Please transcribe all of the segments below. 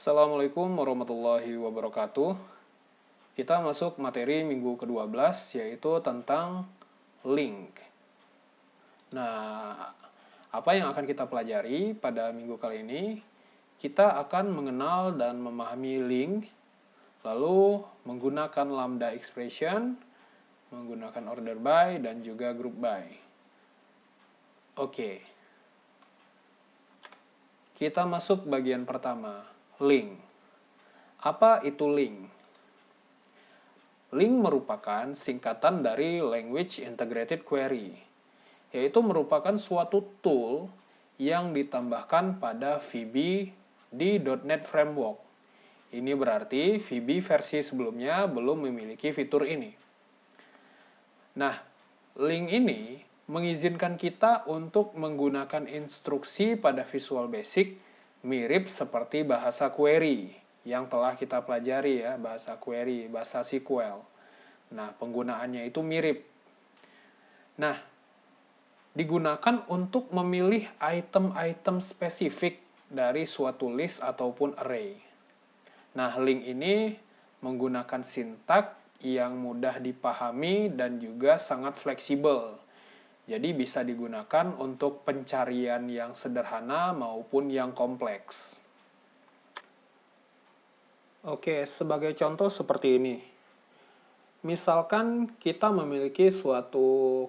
Assalamualaikum warahmatullahi wabarakatuh. Kita masuk materi minggu ke-12, yaitu tentang link. Nah, apa yang akan kita pelajari pada minggu kali ini? Kita akan mengenal dan memahami link, lalu menggunakan lambda expression, menggunakan order by, dan juga group by. Oke. Kita masuk bagian pertama, link. Apa itu link? Link merupakan singkatan dari Language Integrated Query, yaitu merupakan suatu tool yang ditambahkan pada VB di .NET Framework. Ini berarti VB versi sebelumnya belum memiliki fitur ini. Nah, link ini mengizinkan kita untuk menggunakan instruksi pada Visual Basic mirip seperti bahasa query yang telah kita pelajari ya, bahasa query, bahasa SQL. Nah, penggunaannya itu mirip. Nah, digunakan untuk memilih item-item spesifik dari suatu list ataupun array. Nah, link ini menggunakan sintak yang mudah dipahami dan juga sangat fleksibel. Jadi bisa digunakan untuk pencarian yang sederhana maupun yang kompleks. Oke, sebagai contoh seperti ini. Misalkan kita memiliki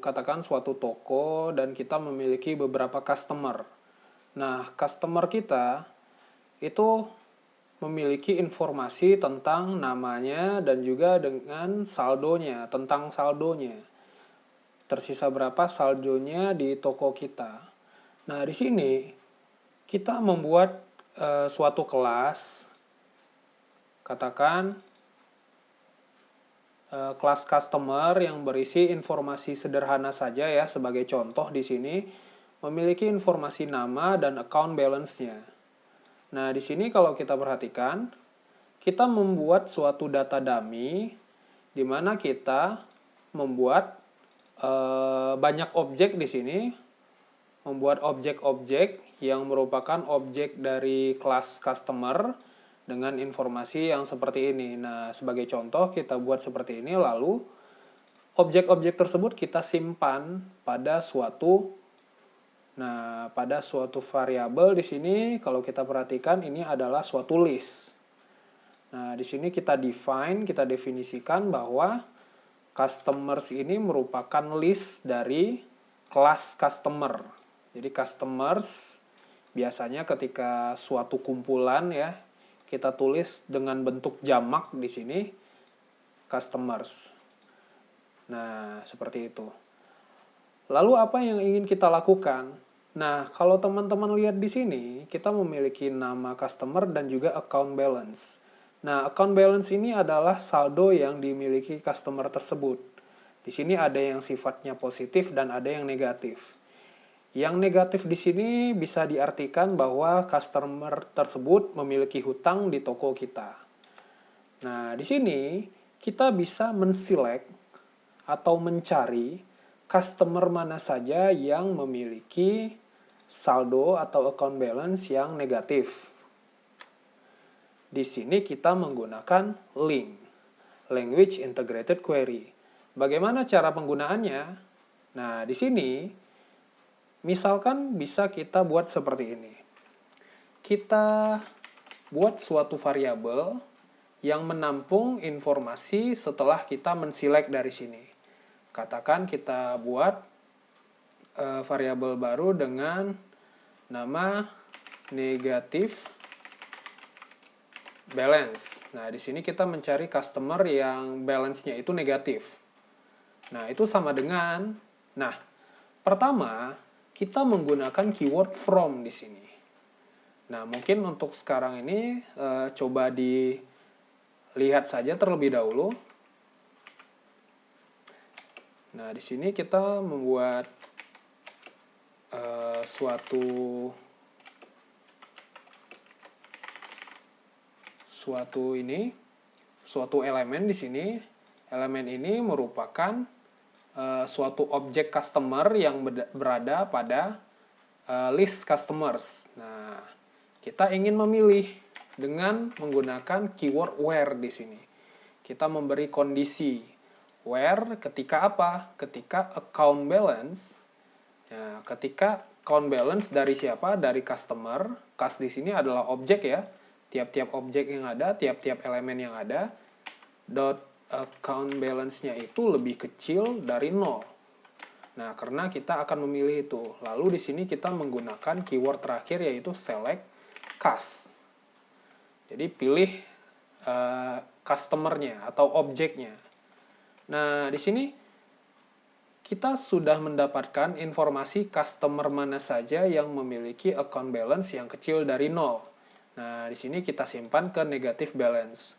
katakan suatu toko dan kita memiliki beberapa customer. Nah, customer kita itu memiliki informasi tentang namanya dan juga dengan saldonya, tentang saldonya. Tersisa berapa saldonya di toko kita. Nah, di sini kita membuat suatu kelas, katakan kelas customer yang berisi informasi sederhana saja ya, sebagai contoh di sini memiliki informasi nama dan account balance-nya. Nah, di sini kalau kita perhatikan, kita membuat suatu data dummy di mana kita membuat banyak objek di sini, membuat objek-objek yang merupakan objek dari kelas customer dengan informasi yang seperti ini. Nah, sebagai contoh kita buat seperti ini, lalu objek-objek tersebut kita simpan pada suatu variabel di sini. Kalau kita perhatikan, ini adalah suatu list. Nah, di sini kita definisikan bahwa customers ini merupakan list dari kelas customer. Jadi customers biasanya ketika suatu kumpulan ya, kita tulis dengan bentuk jamak di sini, customers. Nah, seperti itu. Lalu apa yang ingin kita lakukan? Nah, kalau teman-teman lihat di sini, kita memiliki nama customer dan juga account balance. Nah, account balance ini adalah saldo yang dimiliki customer tersebut. Di sini ada yang sifatnya positif dan ada yang negatif. Yang negatif di sini bisa diartikan bahwa customer tersebut memiliki hutang di toko kita. Nah, di sini kita bisa menselect atau mencari customer mana saja yang memiliki saldo atau account balance yang negatif. Di sini kita menggunakan link, Language Integrated Query. Bagaimana cara penggunaannya? Nah, di sini misalkan bisa kita buat seperti ini. Kita buat suatu variabel yang menampung informasi setelah kita menselect dari sini. Katakan kita buat variabel baru dengan nama negatif balance. Nah, di sini kita mencari customer yang balance-nya itu negatif. Nah, itu sama dengan, pertama kita menggunakan keyword from di sini. Nah, mungkin untuk sekarang ini coba dilihat saja terlebih dahulu. Nah, di sini kita membuat suatu elemen di sini. Elemen ini merupakan suatu objek customer yang berada pada list customers. Nah, kita ingin memilih dengan menggunakan keyword where di sini. Kita memberi kondisi where ketika apa? Ketika account balance. Ya, ketika account balance dari siapa? Dari customer. Kas di sini adalah objek ya. Tiap-tiap objek yang ada, tiap-tiap elemen yang ada. Dot account balance-nya itu lebih kecil dari 0. Nah, karena kita akan memilih itu. Lalu di sini kita menggunakan keyword terakhir yaitu select kas. Jadi pilih customer-nya atau objeknya. Nah, di sini kita sudah mendapatkan informasi customer mana saja yang memiliki account balance yang kecil dari 0. Nah, di sini kita simpan ke negative balance.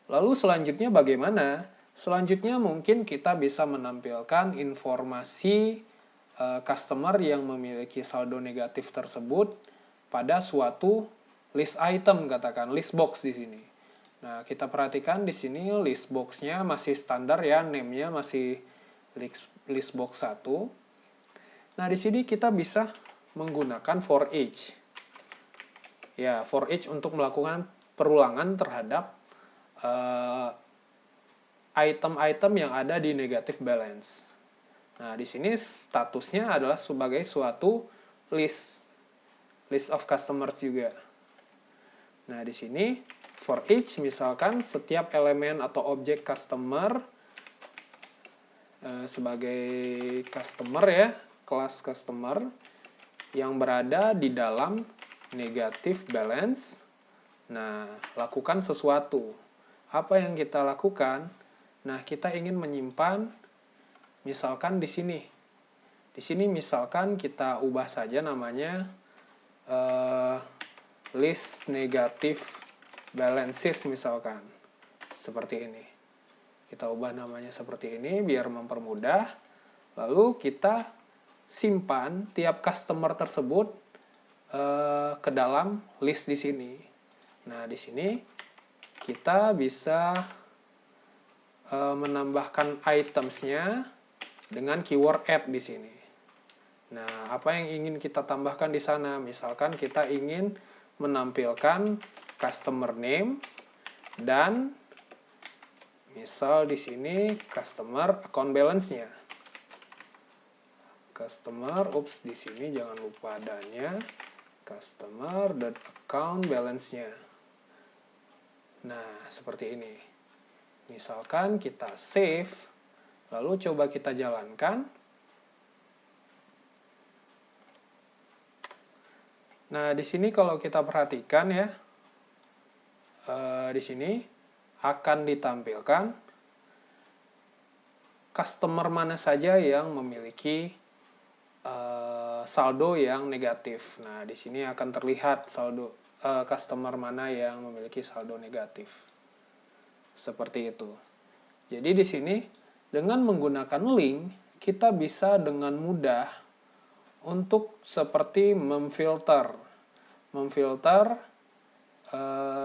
Lalu selanjutnya bagaimana? Selanjutnya mungkin kita bisa menampilkan informasi customer yang memiliki saldo negatif tersebut pada suatu list item, katakan list box di sini. Nah, kita perhatikan di sini list box-nya masih standar ya, name-nya masih list box 1. Nah, di sini kita bisa menggunakan for each. Ya, for each untuk melakukan perulangan terhadap item-item yang ada di negative balance. Nah, di sini statusnya adalah sebagai suatu list of customers juga. Nah, di sini for each misalkan setiap elemen atau objek customer sebagai customer ya, kelas customer yang berada di dalam negative balance. Nah, lakukan sesuatu. Apa yang kita lakukan? Nah, kita ingin menyimpan misalkan di sini. Di sini misalkan kita ubah saja namanya list negative balances misalkan. Seperti ini. Kita ubah namanya seperti ini biar mempermudah. Lalu kita simpan tiap customer tersebut ke dalam list di sini. Nah, di sini kita bisa menambahkan itemsnya dengan keyword add di sini. Nah, apa yang ingin kita tambahkan di sana? Misalkan kita ingin menampilkan customer name dan misal di sini customer account balance-nya. Customer, di sini jangan lupa adanya customer dan account balance-nya. Nah, seperti ini. Misalkan kita save, lalu coba kita jalankan. Nah, di sini kalau kita perhatikan ya, di sini akan ditampilkan customer mana saja yang memiliki saldo yang negatif. Nah, di sini akan terlihat saldo customer mana yang memiliki saldo negatif. Seperti itu. Jadi di sini dengan menggunakan link, kita bisa dengan mudah untuk seperti memfilter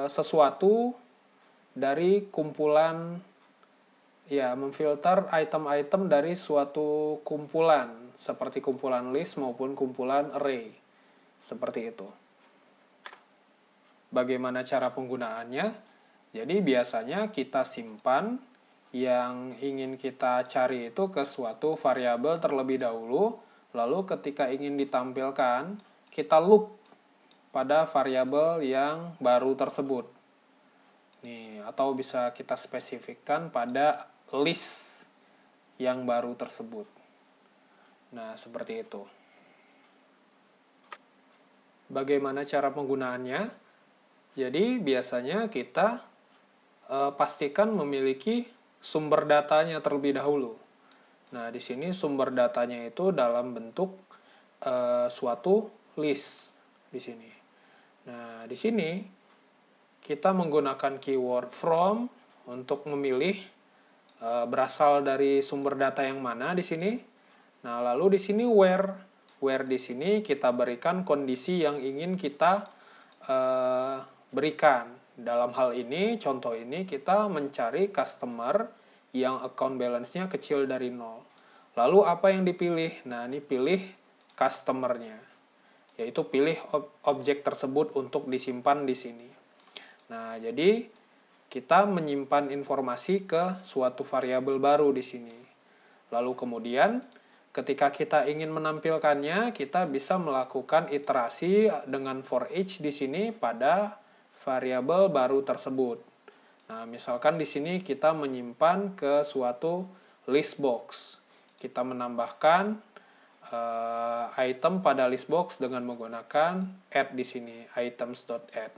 sesuatu dari kumpulan, ya, memfilter item-item dari suatu kumpulan seperti kumpulan list maupun kumpulan array seperti itu. Bagaimana cara penggunaannya? Jadi biasanya kita simpan yang ingin kita cari itu ke suatu variabel terlebih dahulu. Lalu ketika ingin ditampilkan, kita loop pada variabel yang baru tersebut. Nih, atau bisa kita spesifikkan pada list yang baru tersebut. Nah, seperti itu. Bagaimana cara penggunaannya? Jadi, biasanya kita pastikan memiliki sumber datanya terlebih dahulu. Nah, di sini sumber datanya itu dalam bentuk suatu list di sini. Nah, di sini kita menggunakan keyword from untuk memilih berasal dari sumber data yang mana di sini. Nah, lalu di sini where di sini kita berikan kondisi yang ingin kita berikan. Dalam hal ini, contoh ini kita mencari customer yang account balance-nya kecil dari 0. Lalu apa yang dipilih? Nah, ini pilih customer-nya. yaitu pilih objek tersebut untuk disimpan di sini. Nah, jadi kita menyimpan informasi ke suatu variabel baru di sini. Lalu kemudian ketika kita ingin menampilkannya, kita bisa melakukan iterasi dengan for each di sini pada variabel baru tersebut. Nah, misalkan di sini kita menyimpan ke suatu list box. Kita menambahkan item pada list box dengan menggunakan add di sini, items.add.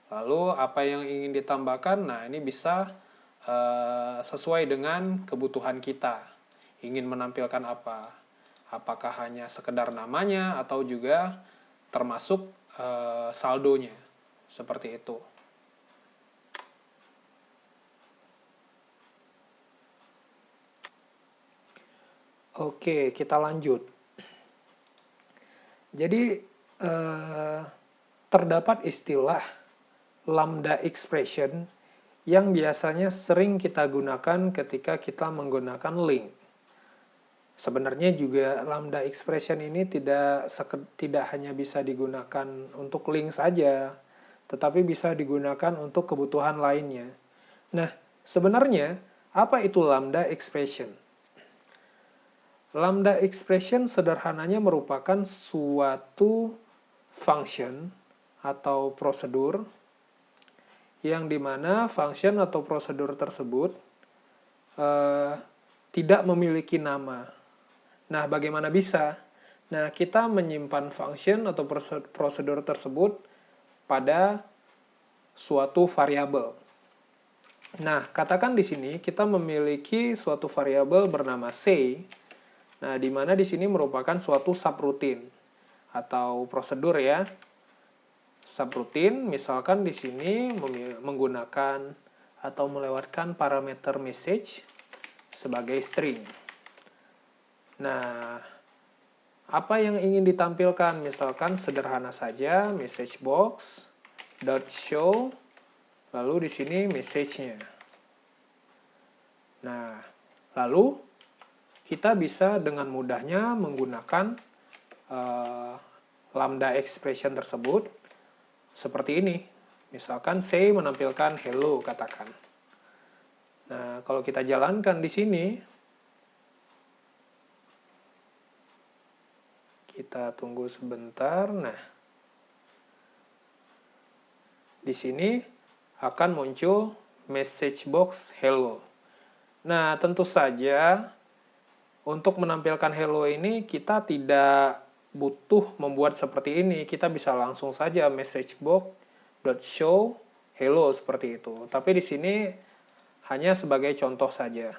Lalu apa yang ingin ditambahkan? Nah, ini bisa sesuai dengan kebutuhan kita. Ingin menampilkan apa? Apakah hanya sekedar namanya atau juga termasuk saldonya? Seperti itu. Oke, kita lanjut. Jadi terdapat istilah lambda expression yang biasanya sering kita gunakan ketika kita menggunakan link. Sebenarnya juga lambda expression ini tidak hanya bisa digunakan untuk link saja, tetapi bisa digunakan untuk kebutuhan lainnya. Nah, sebenarnya apa itu lambda expression? Lambda expression sederhananya merupakan suatu function atau prosedur yang dimana function atau prosedur tersebut tidak memiliki nama. Nah, bagaimana bisa? Nah, kita menyimpan function atau prosedur tersebut pada suatu variabel. Nah, katakan di sini kita memiliki suatu variabel bernama C. Nah, di mana di sini merupakan suatu subroutine atau prosedur ya. Subroutine misalkan di sini menggunakan atau melewatkan parameter message sebagai string. Nah, apa yang ingin ditampilkan? Misalkan sederhana saja message box .show lalu di sini message-nya. Nah, lalu kita bisa dengan mudahnya menggunakan lambda expression tersebut seperti ini. Misalkan C menampilkan hello, katakan. Nah, kalau kita jalankan di sini, kita tunggu sebentar. Nah, di sini akan muncul message box hello. Nah, tentu saja untuk menampilkan hello ini kita tidak butuh membuat seperti ini. Kita bisa langsung saja message box.show hello seperti itu. Tapi di sini hanya sebagai contoh saja.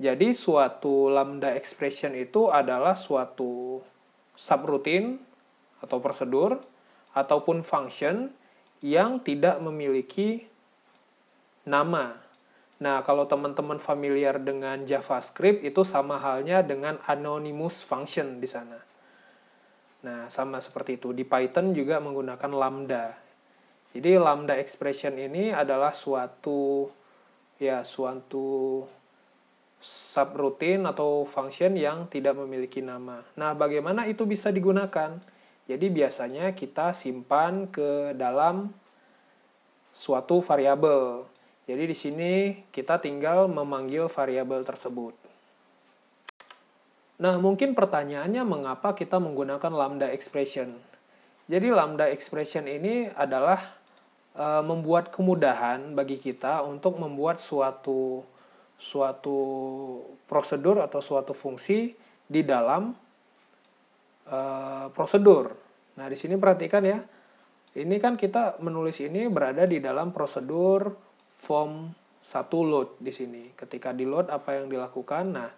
Jadi suatu lambda expression itu adalah suatu subroutine atau prosedur ataupun function yang tidak memiliki nama. Nah, kalau teman-teman familiar dengan JavaScript, itu sama halnya dengan anonymous function di sana. Nah, sama seperti itu. Di Python juga menggunakan lambda. Jadi, lambda expression ini adalah suatu subroutine atau function yang tidak memiliki nama. Nah, bagaimana itu bisa digunakan? Jadi, biasanya kita simpan ke dalam suatu variabel. Jadi di sini kita tinggal memanggil variabel tersebut. Nah, mungkin pertanyaannya mengapa kita menggunakan lambda expression? Jadi lambda expression ini adalah membuat kemudahan bagi kita untuk membuat suatu prosedur atau suatu fungsi di dalam prosedur. Nah, di sini perhatikan ya. Ini kan kita menulis ini berada di dalam prosedur form 1 load di sini. Ketika di load apa yang dilakukan? Nah,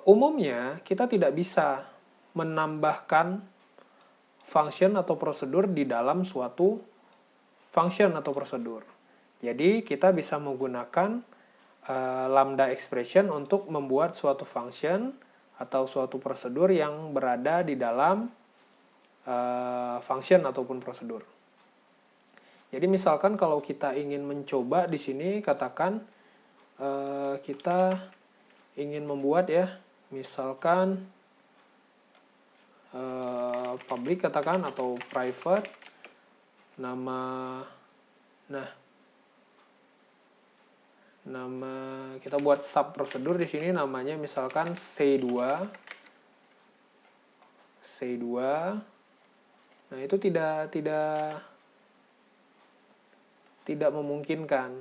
umumnya kita tidak bisa menambahkan function atau prosedur di dalam suatu function atau prosedur. Jadi kita bisa menggunakan lambda expression untuk membuat suatu function atau suatu prosedur yang berada di dalam function ataupun prosedur. Jadi misalkan kalau kita ingin mencoba di sini, katakan kita ingin membuat ya, misalkan public katakan atau private. Nama kita buat sub prosedur di sini namanya misalkan C2. Nah, itu tidak memungkinkan.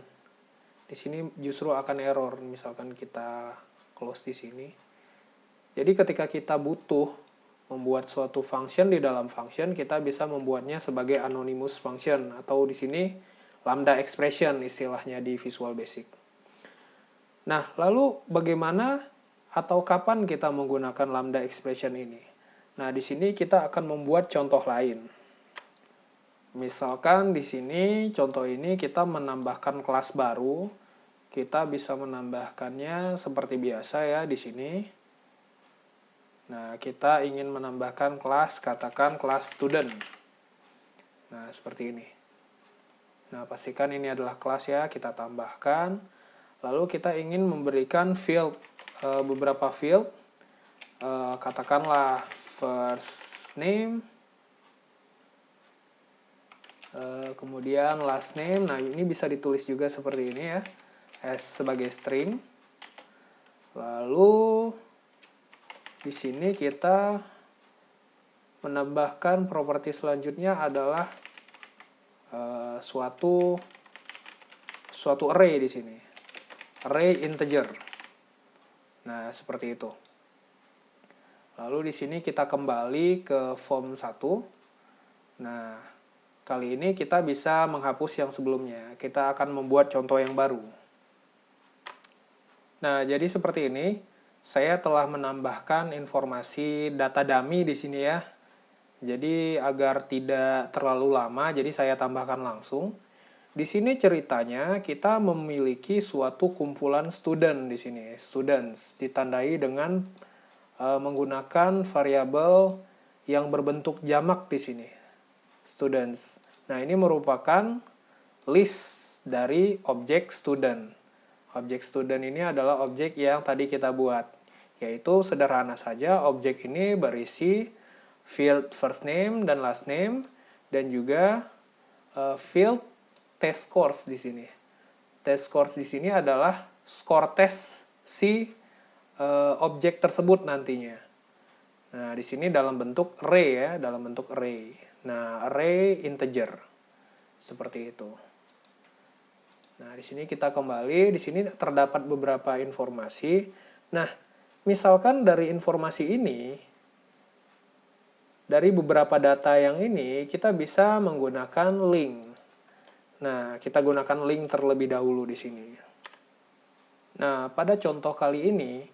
Di sini justru akan error misalkan kita close di sini. Jadi ketika kita butuh membuat suatu function di dalam function, kita bisa membuatnya sebagai anonymous function atau di sini lambda expression istilahnya di Visual Basic. Nah, lalu bagaimana atau kapan kita menggunakan lambda expression ini? Nah, di sini kita akan membuat contoh lain. Misalkan di sini contoh ini kita menambahkan kelas baru. Kita bisa menambahkannya seperti biasa ya di sini. Nah, kita ingin menambahkan kelas, katakan kelas student. Nah, seperti ini. Nah, pastikan ini adalah kelas ya, kita tambahkan. Lalu kita ingin memberikan field, beberapa field, katakanlah first name, kemudian last name. Nah, ini bisa ditulis juga seperti ini ya, as sebagai string. Lalu di sini kita menambahkan properti selanjutnya adalah suatu array di sini. Array integer. Nah, seperti itu. Lalu di sini kita kembali ke form 1. Nah, kali ini kita bisa menghapus yang sebelumnya. Kita akan membuat contoh yang baru. Nah, jadi seperti ini. Saya telah menambahkan informasi data dummy di sini ya. Jadi agar tidak terlalu lama, jadi saya tambahkan langsung. Di sini ceritanya kita memiliki suatu kumpulan student di sini, students, ditandai dengan menggunakan variabel yang berbentuk jamak di sini, students. Nah, ini merupakan list dari objek student. Objek student ini adalah objek yang tadi kita buat, yaitu sederhana saja objek ini berisi field first name dan last name dan juga field test scores di sini. Test scores di sini adalah skor tes si objek tersebut nantinya. Nah, di sini dalam bentuk array ya, dalam bentuk array. Nah, array integer. Seperti itu. Nah, di sini kita kembali, di sini terdapat beberapa informasi. Nah, misalkan dari informasi ini, dari beberapa data yang ini, kita bisa menggunakan link. Nah, kita gunakan link terlebih dahulu di sini. Nah, pada contoh kali ini,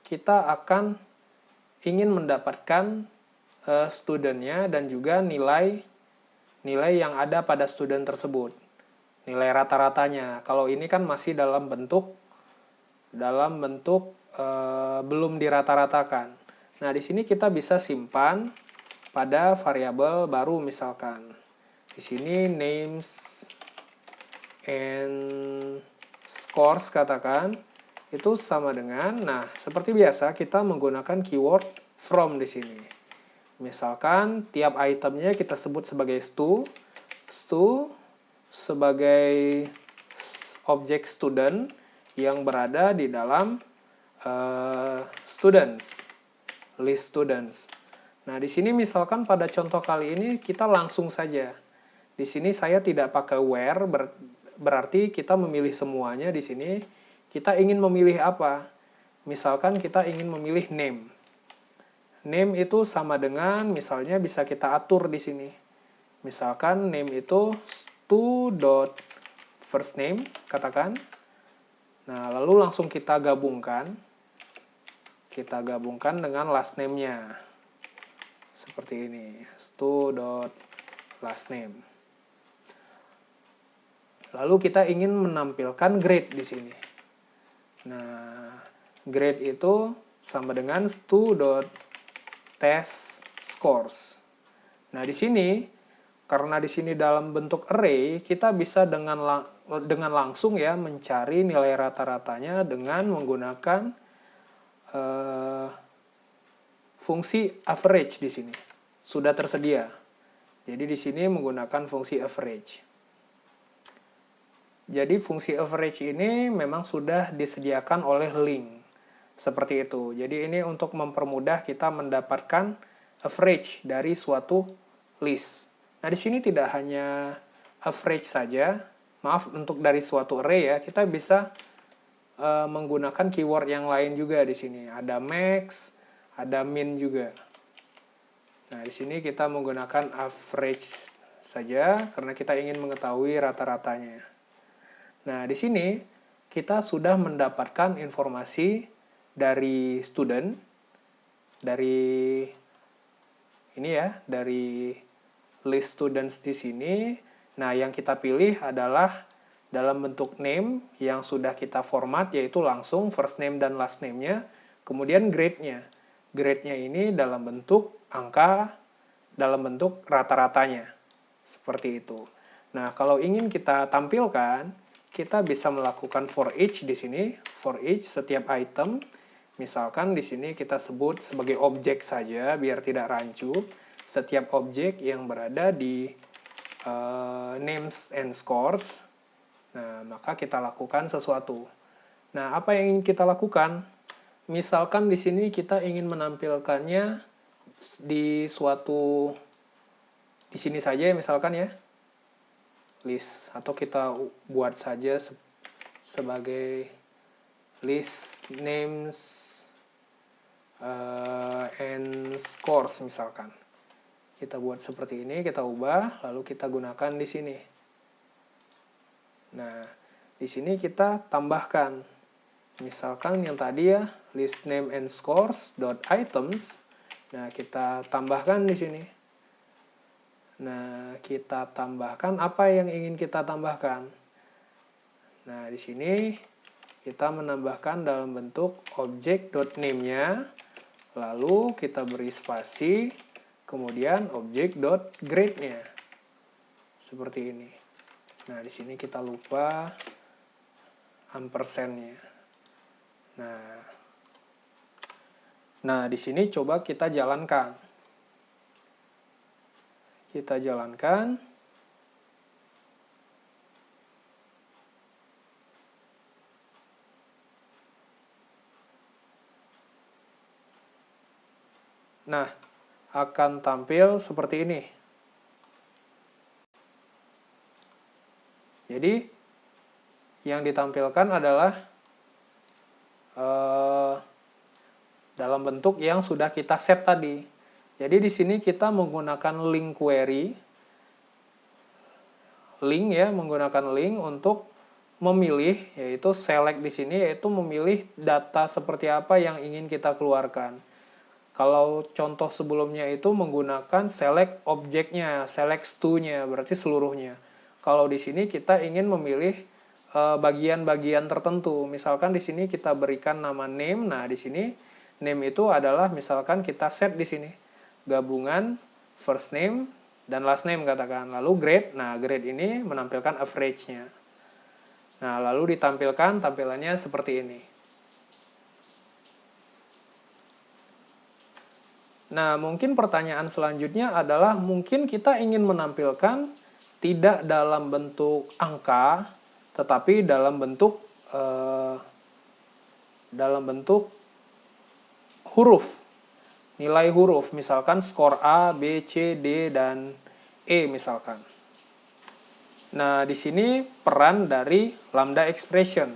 kita akan ingin mendapatkan studentnya dan juga nilai yang ada pada student tersebut. Nilai rata-ratanya. Kalau ini kan masih dalam bentuk belum dirata-ratakan. Nah, di sini kita bisa simpan pada variabel baru misalkan. Di sini names and scores katakan itu sama dengan, nah seperti biasa kita menggunakan keyword from di sini. Misalkan tiap itemnya kita sebut sebagai stu sebagai objek student yang berada di dalam students, list students. Nah, di sini misalkan pada contoh kali ini kita langsung saja. Di sini saya tidak pakai where, berarti kita memilih semuanya di sini. Kita ingin memilih apa? Misalkan kita ingin memilih name. Name itu sama dengan, misalnya bisa kita atur di sini. Misalkan name itu stu.firstName, katakan. Nah, lalu langsung kita gabungkan. Kita gabungkan dengan last name-nya. Seperti ini, stu.lastName. Lalu kita ingin menampilkan grade di sini. Nah, grade itu sama dengan stu.testScores. Nah, di sini karena di sini dalam bentuk array, kita bisa dengan langsung ya mencari nilai rata-ratanya dengan menggunakan fungsi average di sini. sudah tersedia. Jadi di sini menggunakan fungsi average. Jadi fungsi average ini memang sudah disediakan oleh link. Seperti itu. Jadi ini untuk mempermudah kita mendapatkan average dari suatu list. Nah, di sini tidak hanya average saja. Maaf, untuk dari suatu array ya, kita bisa menggunakan keyword yang lain juga di sini. Ada max, ada min juga. Nah, di sini kita menggunakan average saja karena kita ingin mengetahui rata-ratanya. Nah, di sini kita sudah mendapatkan informasi dari student, dari ini ya, dari list students di sini. Nah, yang kita pilih adalah dalam bentuk name yang sudah kita format, yaitu langsung first name dan last name-nya, kemudian grade-nya. Grade-nya ini dalam bentuk angka, dalam bentuk rata-ratanya. Seperti itu. Nah, kalau ingin kita tampilkan, kita bisa melakukan for each di sini. For each setiap item. Misalkan di sini kita sebut sebagai objek saja, biar tidak rancu. Setiap objek yang berada di names and scores. Nah, maka kita lakukan sesuatu. Nah, apa yang ingin kita lakukan? Misalkan di sini kita ingin menampilkannya di sini saja misalkan ya, list, atau kita buat saja sebagai list names and scores misalkan. Kita buat seperti ini, kita ubah, lalu kita gunakan di sini. Nah, di sini kita tambahkan. Misalkan yang tadi ya, list name and scores dot items. Nah, kita tambahkan di sini. Nah, kita tambahkan apa yang ingin kita tambahkan. Nah, di sini kita menambahkan dalam bentuk objek.name-nya, lalu kita beri spasi, kemudian objek.grade-nya. Seperti ini. Nah, di sini kita lupa ampersand-nya. Nah, di sini coba kita jalankan. Kita jalankan. Nah, akan tampil seperti ini. Jadi, yang ditampilkan adalah dalam bentuk yang sudah kita set tadi. Jadi di sini kita menggunakan link query, menggunakan link untuk memilih, yaitu select di sini, yaitu memilih data seperti apa yang ingin kita keluarkan. Kalau contoh sebelumnya itu menggunakan select objeknya, select to-nya, berarti seluruhnya. Kalau di sini kita ingin memilih bagian-bagian tertentu. Misalkan di sini kita berikan nama name. Nah, di sini name itu adalah misalkan kita set di sini gabungan first name dan last name katakan. Lalu grade. Nah, grade ini menampilkan average-nya. Nah, lalu ditampilkan tampilannya seperti ini. Nah, mungkin pertanyaan selanjutnya adalah mungkin kita ingin menampilkan tidak dalam bentuk angka, tetapi dalam bentuk huruf, nilai huruf, misalkan skor A, B, C, D, dan E misalkan. Nah, di sini peran dari lambda expression.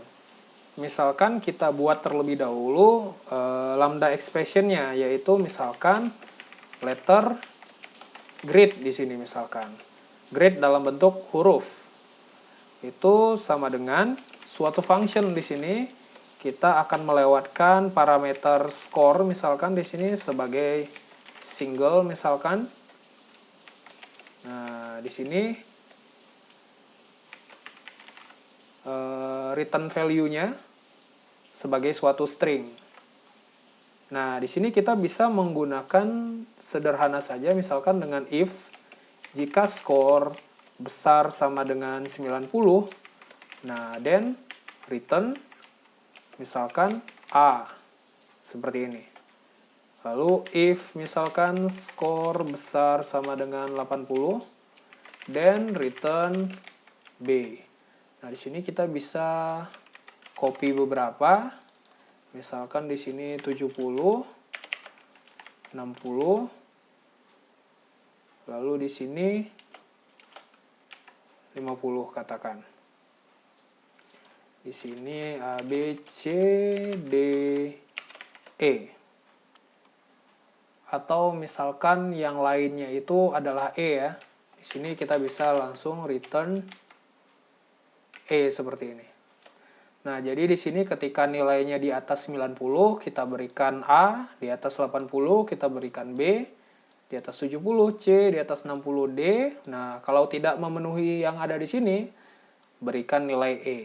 Misalkan kita buat terlebih dahulu lambda expression-nya, yaitu misalkan letter grade di sini misalkan. Grade dalam bentuk huruf. Itu sama dengan suatu function di sini kita akan melewatkan parameter score misalkan di sini sebagai single misalkan. Nah, di sini return value-nya sebagai suatu string. Nah, di sini kita bisa menggunakan sederhana saja misalkan dengan if jika skor besar sama dengan 90, nah, then return misalkan A, seperti ini. Lalu if misalkan skor besar sama dengan 80, then return B. Nah, di sini kita bisa copy beberapa. Misalkan di sini 70, 60. Lalu di sini 50 katakan. Di sini A, B, C, D, E. Atau misalkan yang lainnya itu adalah E ya. Di sini kita bisa langsung return E seperti ini. Nah, jadi di sini ketika nilainya di atas 90 kita berikan A, di atas 80 kita berikan B, di atas 70 C, di atas 60 D. Nah, kalau tidak memenuhi yang ada di sini, berikan nilai E.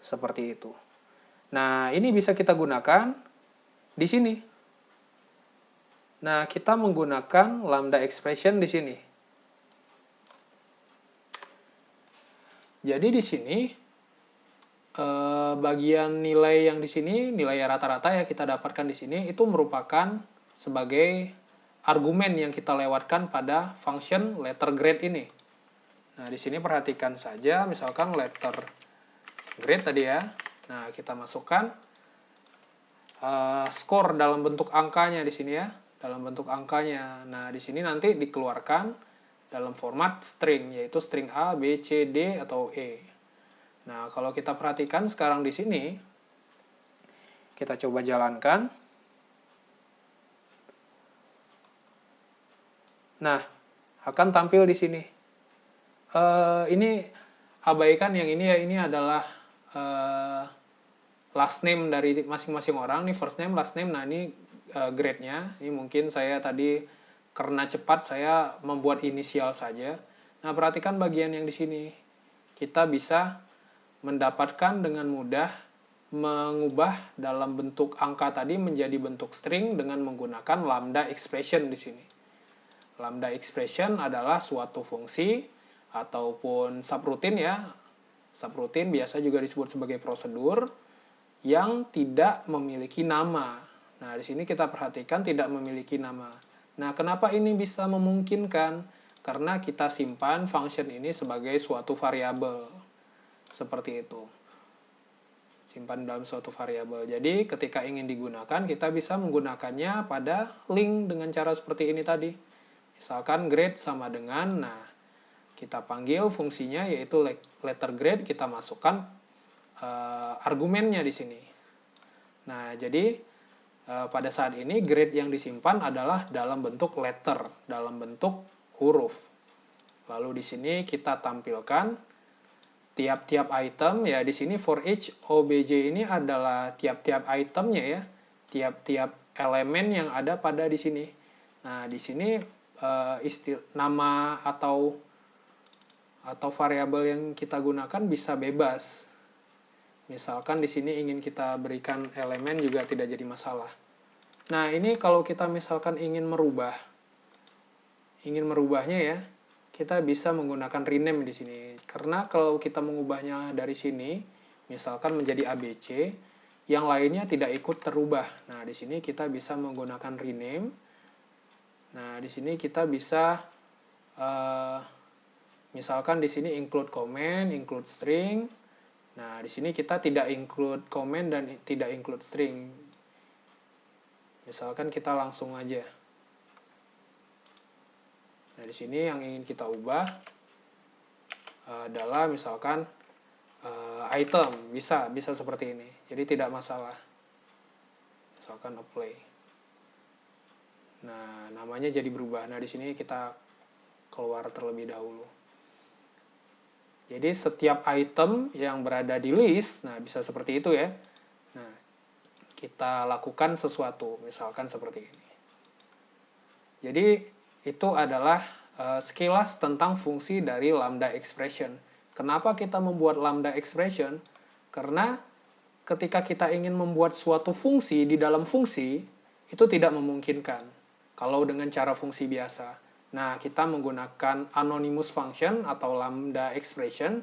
Seperti itu. Nah, ini bisa kita gunakan di sini. Nah, kita menggunakan lambda expression di sini. Jadi di sini bagian nilai yang di sini, nilai rata-rata yang kita dapatkan di sini itu merupakan sebagai argumen yang kita lewatkan pada function letter grade ini. Nah, di sini perhatikan saja, misalkan letter grade tadi ya. Nah, kita masukkan skor dalam bentuk angkanya di sini ya. Dalam bentuk angkanya. Nah, di sini nanti dikeluarkan dalam format string, yaitu string A, B, C, D, atau E. Nah, kalau kita perhatikan sekarang di sini, kita coba jalankan. Nah, akan tampil di sini. Ini abaikan yang ini ya, ini adalah last name dari masing-masing orang. Ini first name, last name, nah ini grade-nya. Ini mungkin saya tadi karena cepat saya membuat inisial saja. Nah, perhatikan bagian yang di sini. Kita bisa mendapatkan dengan mudah mengubah dalam bentuk angka tadi menjadi bentuk string dengan menggunakan lambda expression di sini. Lambda expression adalah suatu fungsi ataupun subroutine ya. Subroutine biasa juga disebut sebagai prosedur yang tidak memiliki nama. Nah, di sini kita perhatikan tidak memiliki nama. Nah, kenapa ini bisa memungkinkan? Karena kita simpan function ini sebagai suatu variabel. Seperti itu. Simpan dalam suatu variabel. Jadi, ketika ingin digunakan, kita bisa menggunakannya pada link dengan cara seperti ini tadi. Misalkan grade sama dengan, nah, kita panggil fungsinya yaitu letter grade, kita masukkan argumennya di sini. Nah, jadi pada saat ini grade yang disimpan adalah dalam bentuk letter, dalam bentuk huruf. Lalu di sini kita tampilkan tiap-tiap item ya. Di sini for each obj ini adalah tiap-tiap itemnya ya, tiap-tiap elemen yang ada pada di sini. Nah, di sini nama atau variabel yang kita gunakan bisa bebas. Misalkan di sini ingin kita berikan elemen juga tidak jadi masalah. Nah, ini kalau kita misalkan ingin merubahnya ya, kita bisa menggunakan rename di sini. Karena kalau kita mengubahnya dari sini, misalkan menjadi ABC, yang lainnya tidak ikut terubah. Nah, di sini kita bisa menggunakan rename. Nah, di sini kita bisa misalkan di sini include comment, include string. Nah, di sini kita tidak include comment dan tidak include string. Misalkan kita langsung aja. Nah, di sini yang ingin kita ubah adalah misalkan item, bisa seperti ini. Jadi tidak masalah. Misalkan apply. Nah, namanya jadi berubah. Nah, di sini kita keluar terlebih dahulu. Jadi setiap item yang berada di list, nah bisa seperti itu ya. Nah, kita lakukan sesuatu, misalkan seperti ini. Jadi itu adalah sekilas tentang fungsi dari lambda expression. Kenapa kita membuat lambda expression? Karena ketika kita ingin membuat suatu fungsi di dalam fungsi, itu tidak memungkinkan kalau dengan cara fungsi biasa. Nah, kita menggunakan anonymous function atau lambda expression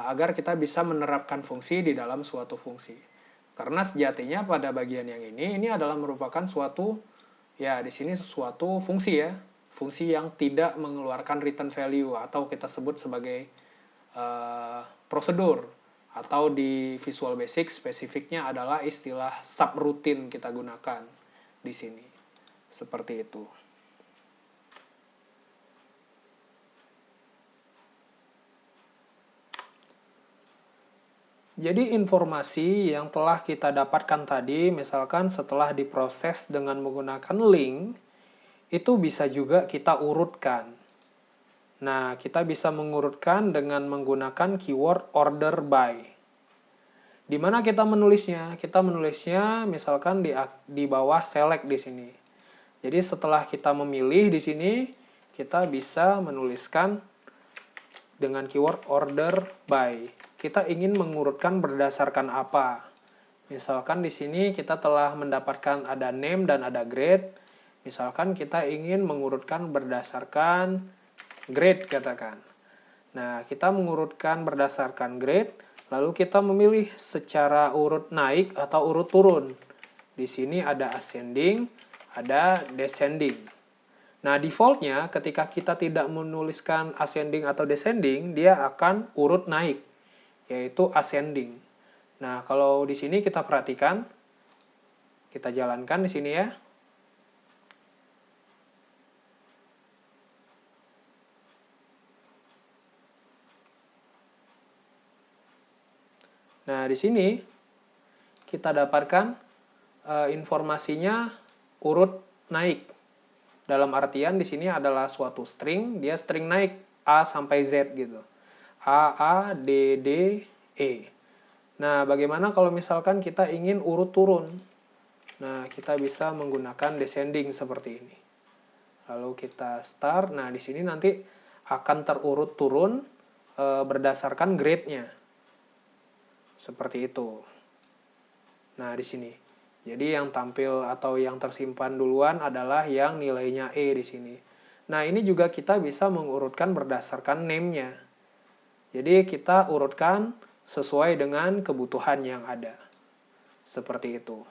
agar kita bisa menerapkan fungsi di dalam suatu fungsi. Karena sejatinya pada bagian yang ini adalah merupakan suatu Ya, di sini suatu fungsi ya. Fungsi yang tidak mengeluarkan return value atau kita sebut sebagai prosedur. Atau di Visual Basic spesifiknya adalah istilah subroutine kita gunakan di sini. Seperti itu. Jadi informasi yang telah kita dapatkan tadi, misalkan setelah diproses dengan menggunakan link, itu bisa juga kita urutkan. Nah, kita bisa mengurutkan dengan menggunakan keyword order by. Di mana kita menulisnya? Kita menulisnya misalkan di bawah select di sini. Jadi setelah kita memilih di sini, kita bisa menuliskan dengan keyword order by. Kita ingin mengurutkan berdasarkan apa? Misalkan di sini kita telah mendapatkan ada name dan ada grade. Misalkan kita ingin mengurutkan berdasarkan grade katakan. Nah, kita mengurutkan berdasarkan grade, lalu kita memilih secara urut naik atau urut turun. Di sini ada ascending, ada descending. Nah, defaultnya ketika kita tidak menuliskan ascending atau descending, dia akan urut naik, yaitu ascending. Nah, kalau di sini kita perhatikan, kita jalankan di sini ya. Nah, di sini kita dapatkan informasinya urut naik. Dalam artian di sini adalah suatu string, dia string naik A sampai Z gitu. A, D, D, E. Nah, bagaimana kalau misalkan kita ingin urut turun? Nah, kita bisa menggunakan descending seperti ini. Lalu kita start. Nah, di sini nanti akan terurut turun berdasarkan grade-nya. Seperti itu. Nah, di sini. Jadi yang tampil atau yang tersimpan duluan adalah yang nilainya E di sini. Nah, ini juga kita bisa mengurutkan berdasarkan name-nya. Jadi kita urutkan sesuai dengan kebutuhan yang ada. Seperti itu.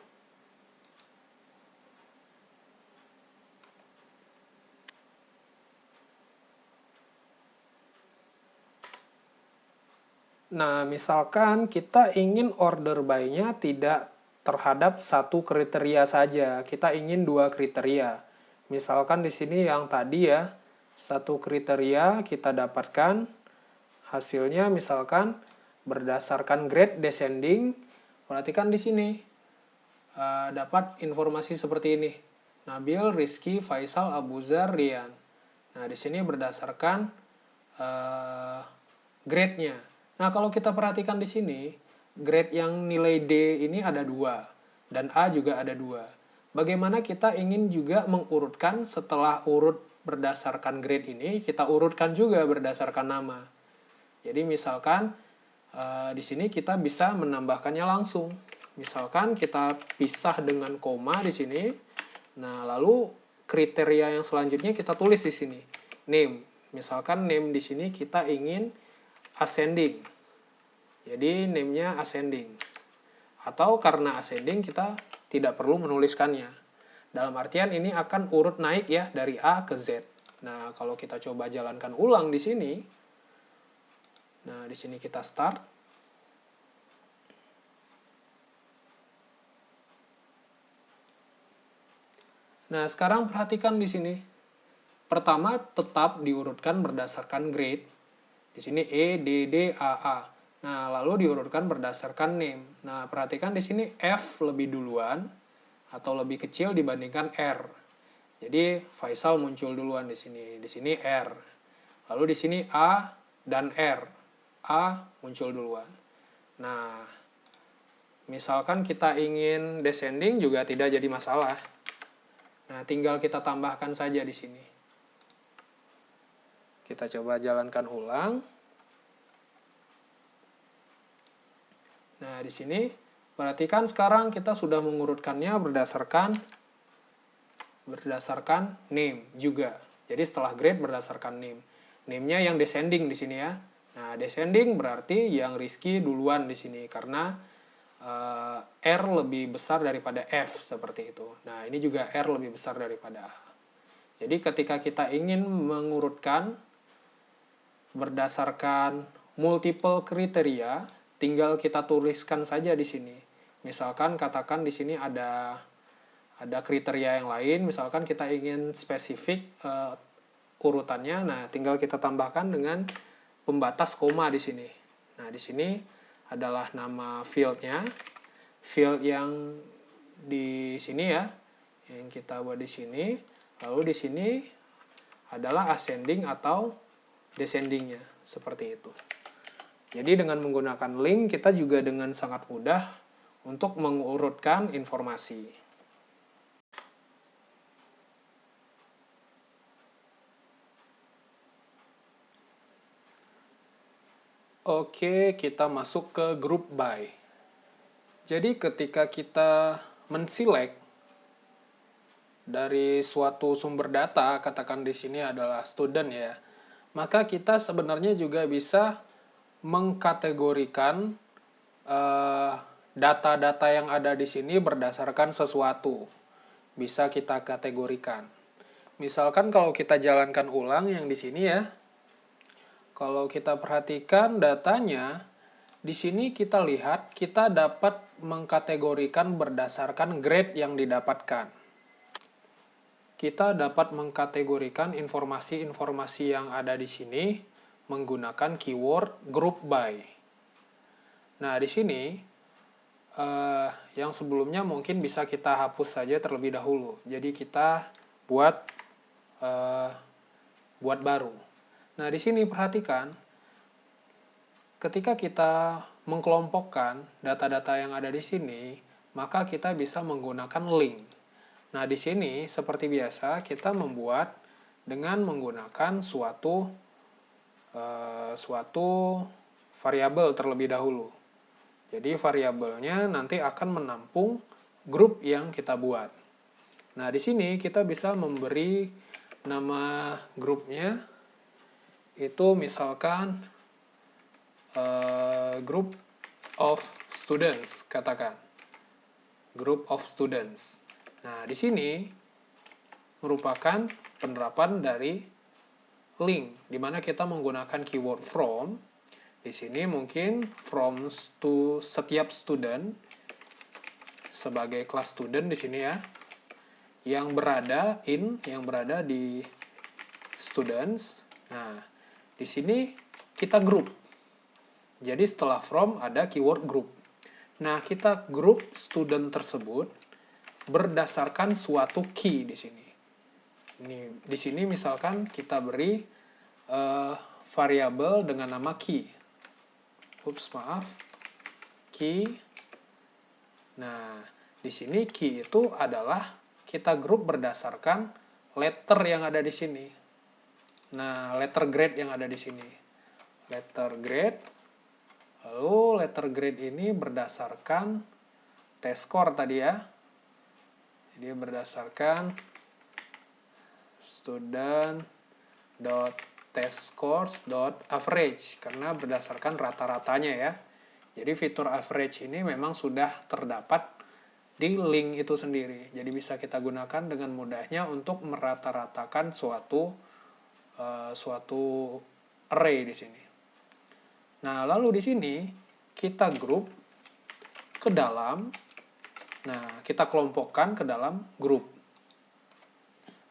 Nah, misalkan kita ingin order by-nya tidak terhadap satu kriteria saja. Kita ingin dua kriteria. Misalkan di sini yang tadi ya, satu kriteria kita dapatkan hasilnya misalkan berdasarkan grade descending. Perhatikan di sini dapat informasi seperti ini. Nabil, Rizky, Faisal, Abuzar, Rian. Nah, di sini berdasarkan grade-nya. Nah, kalau kita perhatikan di sini, grade yang nilai D ini ada 2, dan A juga ada 2. Bagaimana kita ingin juga mengurutkan setelah urut berdasarkan grade ini, kita urutkan juga berdasarkan nama. Jadi misalkan di sini kita bisa menambahkannya langsung. Misalkan kita pisah dengan koma di sini. Nah, lalu kriteria yang selanjutnya kita tulis di sini. Name. Misalkan name di sini kita ingin ascending. Jadi name-nya ascending. Atau karena ascending kita tidak perlu menuliskannya. Dalam artian ini akan urut naik ya dari A ke Z. Nah, kalau kita coba jalankan ulang di sini. Nah, di sini kita start. Nah, sekarang perhatikan di sini. Pertama tetap diurutkan berdasarkan grade. Di sini E, D, D, A, A. Nah, lalu diurutkan berdasarkan name. Nah, perhatikan di sini F lebih duluan atau lebih kecil dibandingkan R. Jadi Faisal muncul duluan di sini. Di sini R. Lalu di sini A dan R. A muncul duluan. Nah, misalkan kita ingin descending juga tidak jadi masalah. Nah, tinggal kita tambahkan saja di sini. Kita coba jalankan ulang. Nah, di sini perhatikan sekarang kita sudah mengurutkannya berdasarkan name juga. Jadi setelah grade berdasarkan name. Name-nya yang descending di sini ya. Nah, descending berarti yang Rizky duluan di sini karena R lebih besar daripada F seperti itu. Nah, ini juga R lebih besar daripada A. Jadi ketika kita ingin mengurutkan berdasarkan multiple kriteria, tinggal kita tuliskan saja di sini. Misalkan katakan di sini ada kriteria yang lain, misalkan kita ingin spesifik urutannya, nah tinggal kita tambahkan dengan pembatas koma di sini. Nah, di sini adalah nama fieldnya, field yang di sini ya, yang kita buat di sini. Lalu di sini adalah ascending atau descendingnya, seperti itu. Jadi dengan menggunakan link, kita juga dengan sangat mudah untuk mengurutkan informasi. Oke, kita masuk ke group by. Jadi ketika kita menselect dari suatu sumber data, katakan di sini adalah student ya, maka kita sebenarnya juga bisa mengkategorikan data-data yang ada di sini berdasarkan sesuatu. Bisa kita kategorikan. Misalkan kalau kita jalankan ulang yang di sini ya, kalau kita perhatikan datanya, di sini kita lihat kita dapat mengkategorikan berdasarkan grade yang didapatkan. Kita dapat mengkategorikan informasi-informasi yang ada di sini menggunakan keyword group by. Nah, di sini yang sebelumnya mungkin bisa kita hapus saja terlebih dahulu. Jadi kita buat baru. Nah, di sini perhatikan, ketika kita mengkelompokkan data-data yang ada di sini, maka kita bisa menggunakan link. Nah, di sini seperti biasa kita membuat dengan menggunakan suatu variabel terlebih dahulu. Jadi variabelnya nanti akan menampung grup yang kita buat. Nah, di sini kita bisa memberi nama grupnya itu misalkan group of students, katakan. Group of students. Nah, di sini merupakan penerapan dari link, di mana kita menggunakan keyword from. Di sini mungkin from to setiap student sebagai kelas student di sini ya, yang berada di students. Nah, di sini kita group. Jadi setelah from ada keyword group. Nah, kita group student tersebut berdasarkan suatu key di sini. Ini di sini misalkan kita beri variabel dengan nama key. Key. Nah, di sini key itu adalah kita grup berdasarkan letter yang ada di sini. Nah, letter grade yang ada di sini. Letter grade. Lalu letter grade ini berdasarkan test score tadi ya. Jadi berdasarkan student.testscores.average karena berdasarkan rata-ratanya ya. Jadi fitur average ini memang sudah terdapat di link itu sendiri. Jadi bisa kita gunakan dengan mudahnya untuk merata-ratakan suatu array di sini. Nah, lalu di sini kita grup ke dalam, kita kelompokkan ke dalam grup.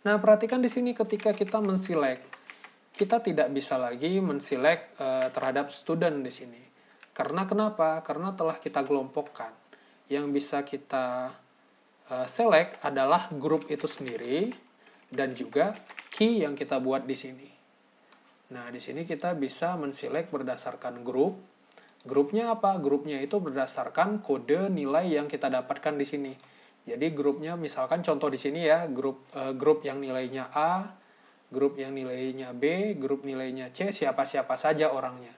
Nah, perhatikan di sini ketika kita menselect, kita tidak bisa lagi menselect terhadap student di sini. Karena kenapa? Karena telah kita kelompokkan. Yang bisa kita select adalah grup itu sendiri dan juga key yang kita buat di sini. Nah, di sini kita bisa menselect berdasarkan grup. Grupnya apa? Grupnya itu berdasarkan kode nilai yang kita dapatkan di sini. Jadi grupnya misalkan contoh di sini ya, grup yang nilainya A, grup yang nilainya B, grup nilainya C, siapa-siapa saja orangnya.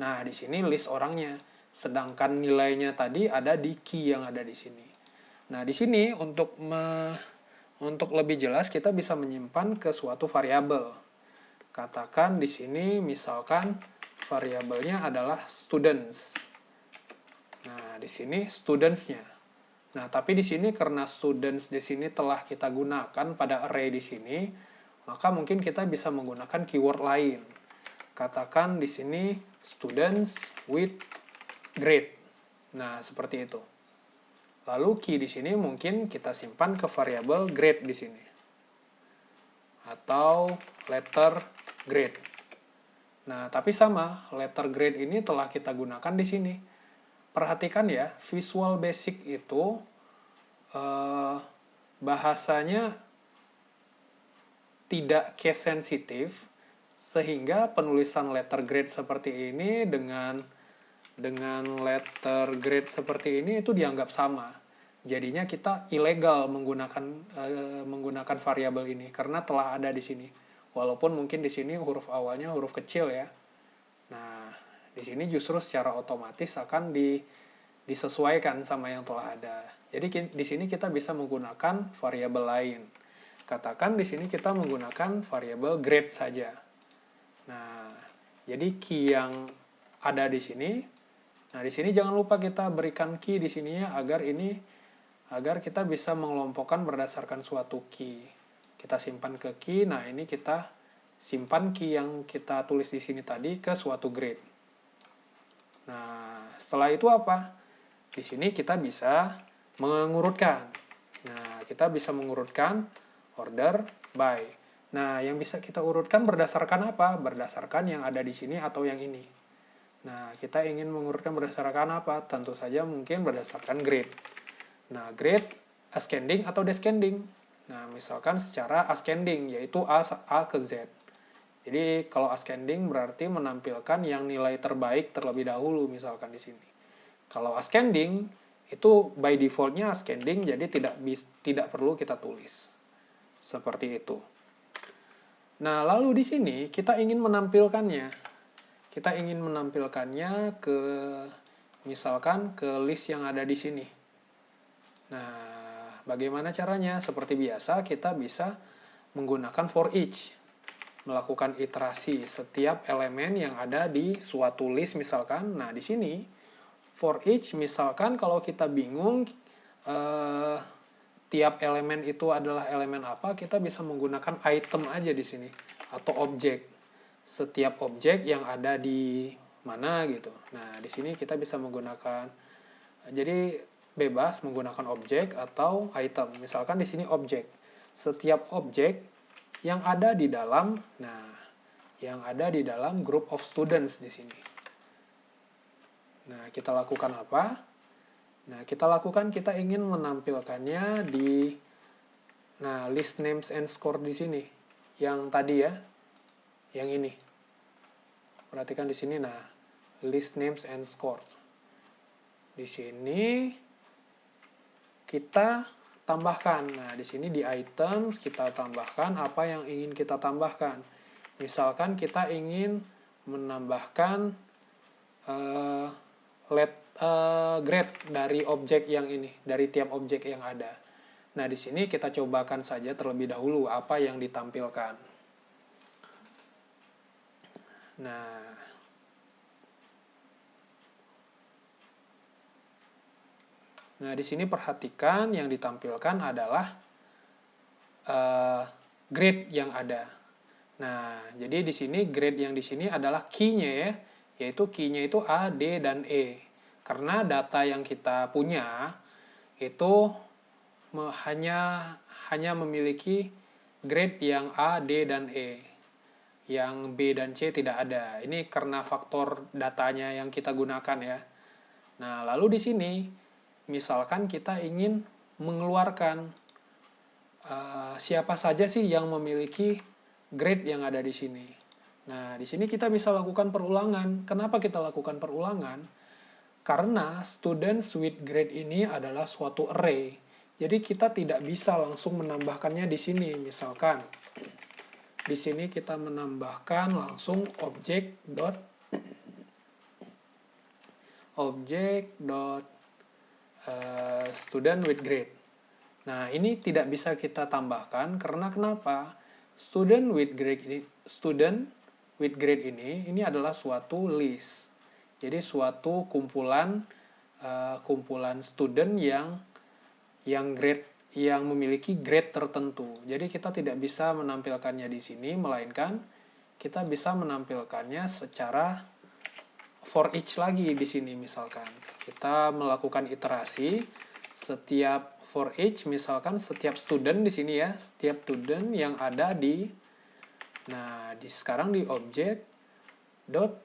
Nah, di sini list orangnya. Sedangkan nilainya tadi ada di key yang ada di sini. Nah, di sini untuk lebih jelas kita bisa menyimpan ke suatu variabel. Katakan di sini misalkan variabelnya adalah students. Nah, di sini students-nya. Nah, tapi di sini karena students di sini telah kita gunakan pada array di sini, maka mungkin kita bisa menggunakan keyword lain. Katakan di sini students with grade. Nah, seperti itu. Lalu key di sini mungkin kita simpan ke variabel grade di sini. Atau letter grade. Nah, tapi sama, letter grade ini telah kita gunakan di sini. Perhatikan ya, Visual Basic itu bahasanya tidak case sensitif, sehingga penulisan letter grade seperti ini dengan letter grade seperti ini itu dianggap sama. Jadinya kita ilegal menggunakan variabel ini karena telah ada di sini. Walaupun mungkin di sini huruf awalnya huruf kecil ya. Nah, di sini justru secara otomatis akan disesuaikan sama yang telah ada. Jadi di sini kita bisa menggunakan variabel lain. Katakan di sini kita menggunakan variabel grade saja. Nah, jadi key yang ada di sini. Nah, di sini jangan lupa kita berikan key di sininya agar kita bisa mengelompokkan berdasarkan suatu key. Kita simpan ke key. Nah, ini kita simpan key yang kita tulis di sini tadi ke suatu grade. Nah, setelah itu apa? Di sini kita bisa mengurutkan. Nah, kita bisa mengurutkan order by. Nah, yang bisa kita urutkan berdasarkan apa? Berdasarkan yang ada di sini atau yang ini. Nah, kita ingin mengurutkan berdasarkan apa? Tentu saja mungkin berdasarkan grade. Nah, grade ascending atau descending. Nah, misalkan secara ascending, yaitu A ke Z. Jadi, kalau ascending berarti menampilkan yang nilai terbaik terlebih dahulu, misalkan di sini. Kalau ascending, itu by default-nya ascending, jadi tidak perlu kita tulis. Seperti itu. Nah, lalu di sini kita ingin menampilkannya. Kita ingin menampilkannya misalkan ke list yang ada di sini. Nah, bagaimana caranya? Seperti biasa, kita bisa menggunakan for each. Melakukan iterasi setiap elemen yang ada di suatu list misalkan. Nah, di sini for each misalkan kalau kita bingung tiap elemen itu adalah elemen apa, kita bisa menggunakan item aja di sini atau objek. Setiap objek yang ada di mana gitu. Nah, di sini kita bisa menggunakan, jadi bebas menggunakan objek atau item. Misalkan di sini objek. Setiap objek yang ada di dalam, group of students di sini. Nah, kita lakukan apa? Nah, kita ingin menampilkannya di list names and score di sini. Yang tadi ya, yang ini. Perhatikan di sini, list names and scores. Di sini kita tambahkan. Nah, di sini di items kita tambahkan apa yang ingin kita tambahkan. Misalkan kita ingin menambahkan grade dari objek yang ini, dari tiap objek yang ada. Nah, di sini kita cobakan saja terlebih dahulu apa yang ditampilkan. Nah, di sini perhatikan yang ditampilkan adalah grade yang ada. Nah, jadi di sini grade yang di sini adalah key-nya ya, yaitu key-nya itu A, D, dan E. Karena data yang kita punya itu hanya memiliki grade yang A, D, dan E. Yang B dan C tidak ada. Ini karena faktor datanya yang kita gunakan ya. Nah, lalu di sini misalkan kita ingin mengeluarkan siapa saja sih yang memiliki grade yang ada di sini. Nah, di sini kita bisa lakukan perulangan. Kenapa kita lakukan perulangan? Karena students with grade ini adalah suatu array. Jadi kita tidak bisa langsung menambahkannya di sini. Misalkan di sini kita menambahkan langsung objek student with grade. Nah, ini tidak bisa kita tambahkan karena kenapa? Student with grade ini adalah suatu list. Jadi suatu kumpulan kumpulan student yang memiliki grade tertentu. Jadi kita tidak bisa menampilkannya di sini, melainkan kita bisa menampilkannya secara for each lagi di sini. Misalkan kita melakukan iterasi setiap for each, misalkan setiap student di sini ya, setiap student yang ada di, nah sekarang di object dot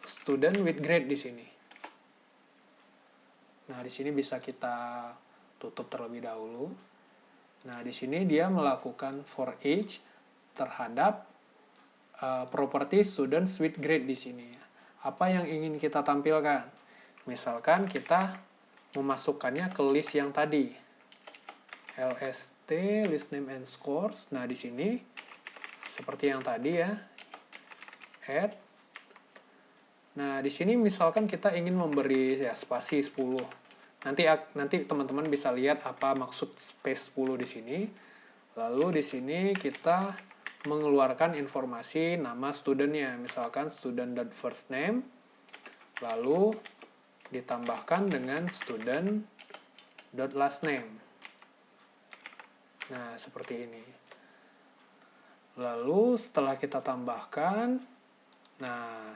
student with grade di sini. Nah, di sini bisa kita tutup terlebih dahulu. Nah, di sini dia melakukan for each terhadap property students with grade di sini. Apa yang ingin kita tampilkan? Misalkan kita memasukkannya ke list yang tadi. LST, list name and scores. Nah, di sini seperti yang tadi ya. Add. Nah, di sini misalkan kita ingin memberi ya spasi 10. Nanti teman-teman bisa lihat apa maksud space 10 di sini. Lalu di sini kita mengeluarkan informasi nama studentnya, misalkan student.firstname, lalu ditambahkan dengan student.lastname. Nah, seperti ini. Lalu setelah kita tambahkan, nah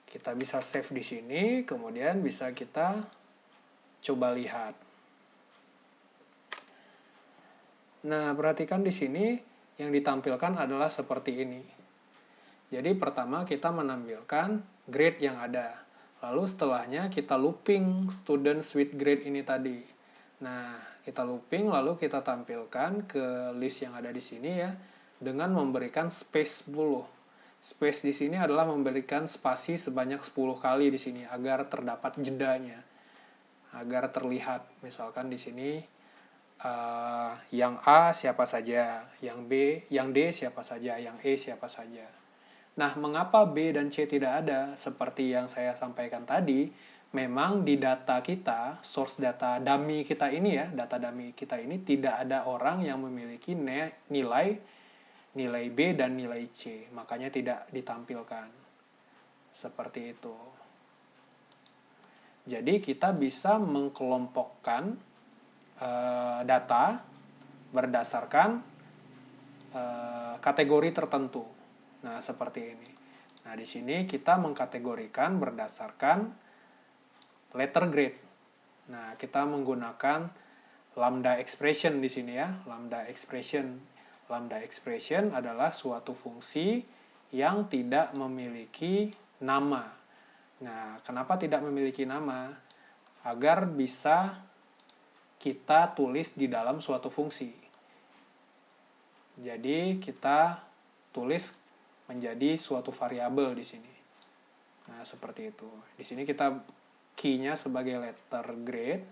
kita bisa save di sini, kemudian bisa kita coba lihat. Nah, perhatikan di sini yang ditampilkan adalah seperti ini. Jadi pertama kita menampilkan grade yang ada. Lalu setelahnya kita looping students with grade ini tadi. Nah, kita looping lalu kita tampilkan ke list yang ada di sini ya dengan memberikan space 10. Space di sini adalah memberikan spasi sebanyak 10 kali di sini agar terdapat jedanya. Agar terlihat, misalkan di sini yang A siapa saja, yang B, yang D siapa saja, yang E siapa saja. Nah, mengapa B dan C tidak ada? Seperti yang saya sampaikan tadi, memang di data kita, source data dummy kita ini ya, data dummy kita ini tidak ada orang yang memiliki nilai B dan nilai C, makanya tidak ditampilkan. Seperti itu. Jadi kita bisa mengkelompokkan data berdasarkan kategori tertentu. Nah, seperti ini. Nah, di sini kita mengkategorikan berdasarkan letter grade. Nah, kita menggunakan lambda expression di sini ya, lambda expression. Lambda expression adalah suatu fungsi yang tidak memiliki nama. Nah, kenapa tidak memiliki nama? Agar bisa kita tulis di dalam suatu fungsi. Jadi, kita tulis menjadi suatu variabel di sini. Nah, seperti itu. Di sini kita key-nya sebagai letter grade.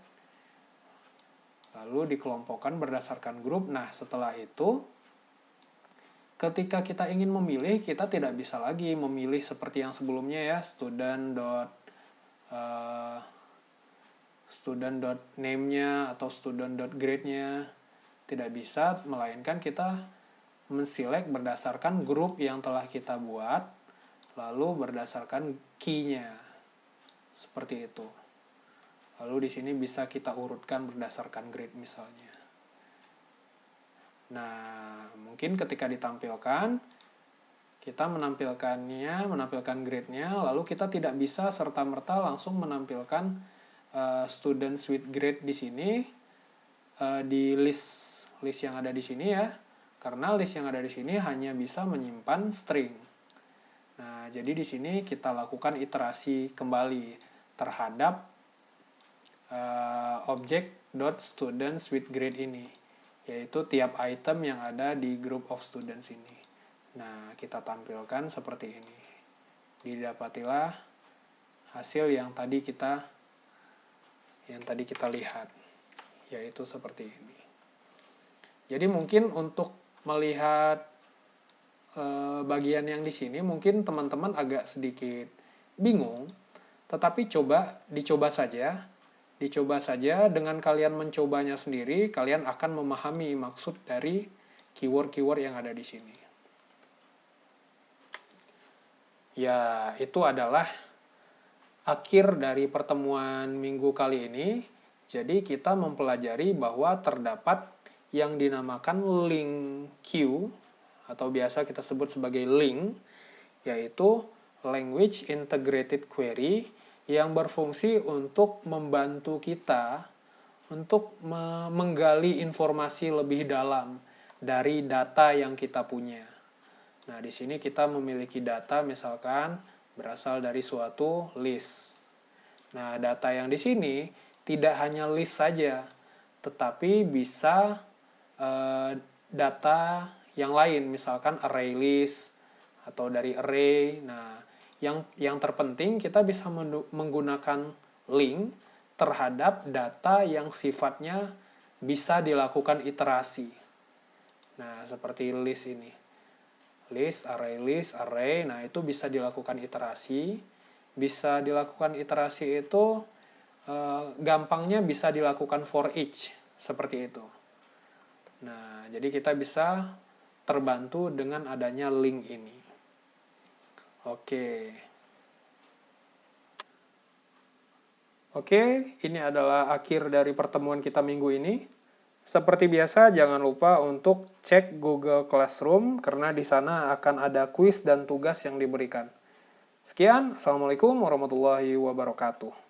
Lalu dikelompokkan berdasarkan grup. Nah, setelah itu, ketika kita ingin memilih, kita tidak bisa lagi memilih seperti yang sebelumnya ya, student.name-nya atau student.grade-nya. Tidak bisa, melainkan kita menselect berdasarkan grup yang telah kita buat, lalu berdasarkan key-nya. Seperti itu. Lalu di sini bisa kita urutkan berdasarkan grade misalnya. Nah, mungkin ketika ditampilkan, kita menampilkan grade-nya, lalu kita tidak bisa serta-merta langsung menampilkan students with grade di sini di list yang ada di sini ya. Karena list yang ada di sini hanya bisa menyimpan string. Nah, jadi di sini kita lakukan iterasi kembali terhadap object.students with grade ini, yaitu tiap item yang ada di group of students ini. Nah, kita tampilkan seperti ini. Didapatilah hasil yang tadi kita lihat, yaitu seperti ini. Jadi mungkin untuk melihat bagian yang di sini mungkin teman-teman agak sedikit bingung, tetapi dicoba saja dengan kalian mencobanya sendiri, kalian akan memahami maksud dari keyword-keyword yang ada di sini. Ya, itu adalah akhir dari pertemuan minggu kali ini. Jadi kita mempelajari bahwa terdapat yang dinamakan link queue, atau biasa kita sebut sebagai link, yaitu Language Integrated Query, yang berfungsi untuk membantu kita untuk menggali informasi lebih dalam dari data yang kita punya. Nah, di sini kita memiliki data misalkan berasal dari suatu list. Nah, data yang di sini tidak hanya list saja, tetapi bisa data yang lain, misalkan array list atau dari array. Nah, yang terpenting kita bisa menggunakan link terhadap data yang sifatnya bisa dilakukan iterasi. Nah, seperti list ini. List, array. Nah, itu bisa dilakukan iterasi. Bisa dilakukan iterasi itu gampangnya bisa dilakukan for each, seperti itu. Nah, jadi kita bisa terbantu dengan adanya link ini. Oke, ini adalah akhir dari pertemuan kita minggu ini. Seperti biasa, jangan lupa untuk cek Google Classroom, karena di sana akan ada kuis dan tugas yang diberikan. Sekian, Assalamualaikum warahmatullahi wabarakatuh.